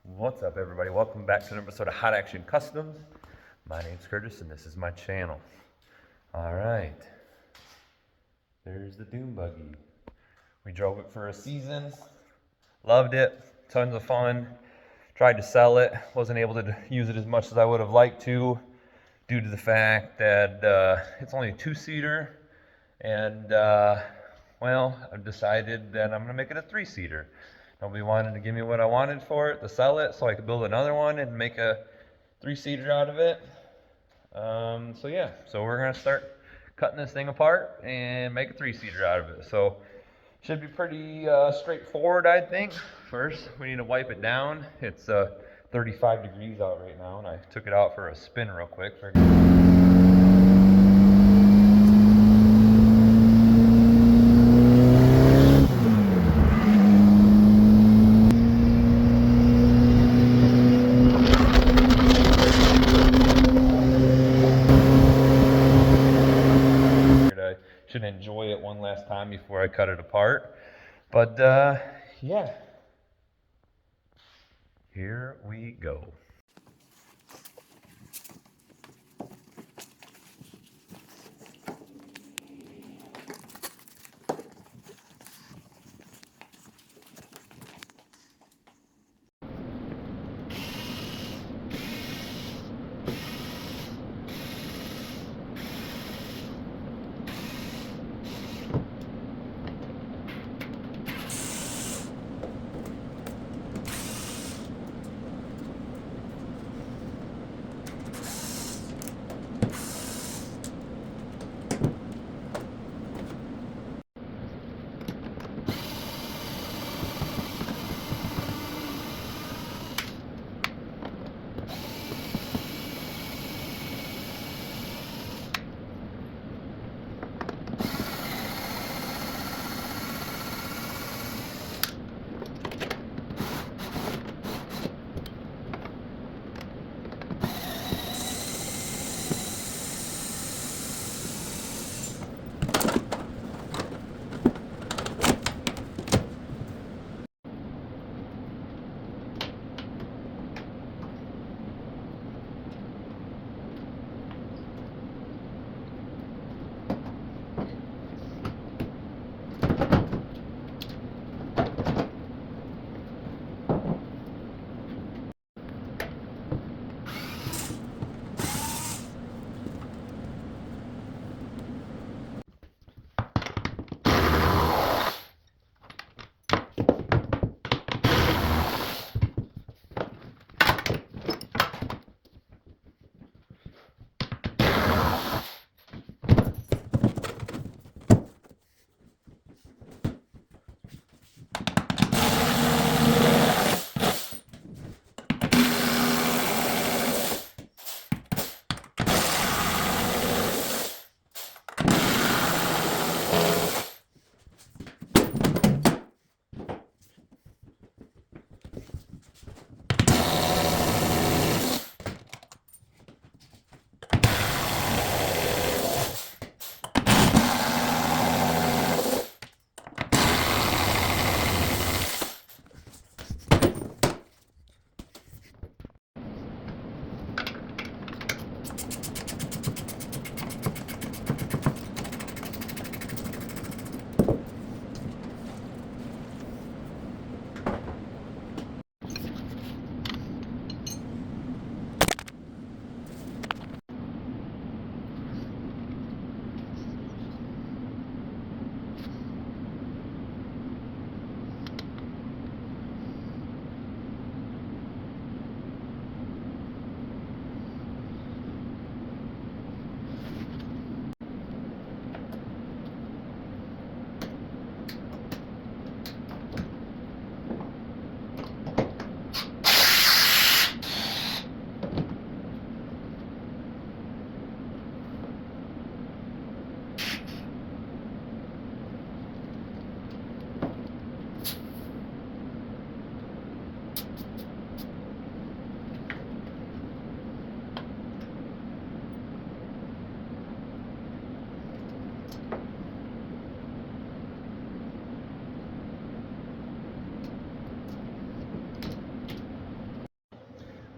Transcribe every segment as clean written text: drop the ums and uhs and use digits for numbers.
What's up, everybody? Welcome back to an episode of Hot Action Customs. My name's Curtis, and this is my channel. All right, there's the Dune Buggy. We drove it for a season, loved it, tons of fun. Tried to sell it, wasn't able to use it as much as I would have liked to, due to the fact that it's only a two-seater, and well, I've decided that I'm gonna make it a three-seater. Nobody wanted to give me what I wanted for it to sell it, so I could build another one and make a three-seater out of it. So we're gonna start cutting this thing apart and make a three-seater out of it. So should be pretty straightforward, I think. First, we need to wipe it down. It's 35 degrees out right now, and I took it out for a spin real quick. Should enjoy it one last time before I cut it apart. But yeah, here we go.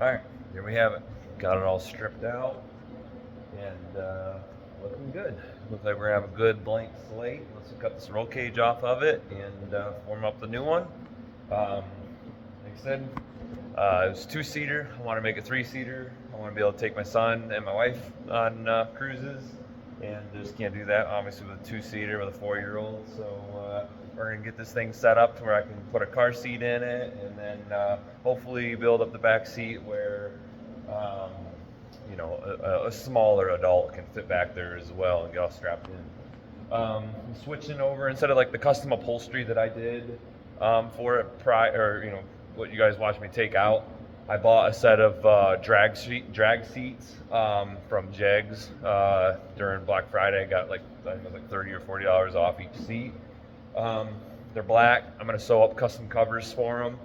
All right, here we have it. Got it all stripped out and looking good. Looks like we're gonna have a good blank slate. Let's cut this roll cage off of it and form up the new one. Like I said, it was two-seater. I want to make it three-seater. I want to be able to take my son and my wife on cruises, and just can't do that obviously with a two-seater with a 4-year-old. So we're gonna get this thing set up to where I can put a car seat in it, and then hopefully build up the back seat where you know a smaller adult can fit back there as well and get all strapped in. Switching over, instead of like the custom upholstery that I did for it prior, you know, what you guys watched me take out, I bought a set of drag seats from Jegs during Black Friday. I got like, I think it was like $30 or $40 off each seat. They're black. I'm gonna sew up custom covers for them.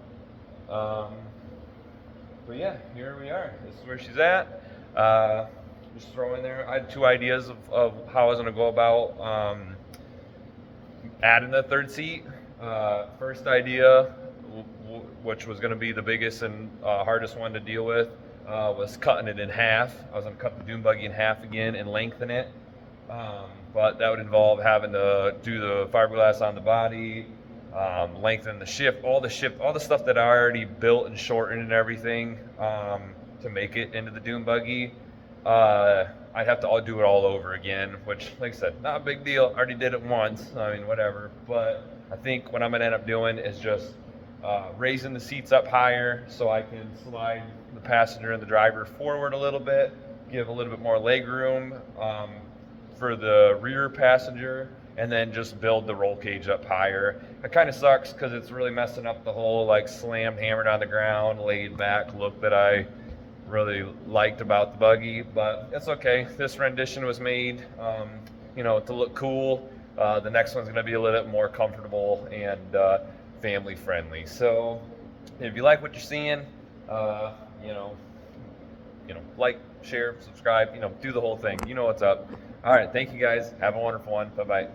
But yeah, here we are. This is where she's at. Just throw in there. I had two ideas of how I was gonna go about adding the third seat. First idea, which was going to be the biggest and hardest one to deal with, was cutting it in half. I was going to cut the Dune Buggy in half again and lengthen it, but that would involve having to do the fiberglass on the body, lengthen the shift, all the stuff that I already built and shortened and everything to make it into the Dune Buggy. I'd have to do it all over again, which, like I said, not a big deal. I already did it once. I mean, whatever. But I think what I'm going to end up doing is just raising the seats up higher so I can slide the passenger and the driver forward a little bit, give a little bit more leg room for the rear passenger, and then just build the roll cage up higher. It kind of sucks because it's really messing up the whole like slammed, hammered on the ground, laid back look that I really liked about the buggy, but it's okay. This rendition was made, you know, to look cool. The next one's going to be a little bit more comfortable and family friendly. So if you like what you're seeing, you know, like, share, subscribe, you know, do the whole thing. You know what's up. All right, thank you guys. Have a wonderful one. Bye bye.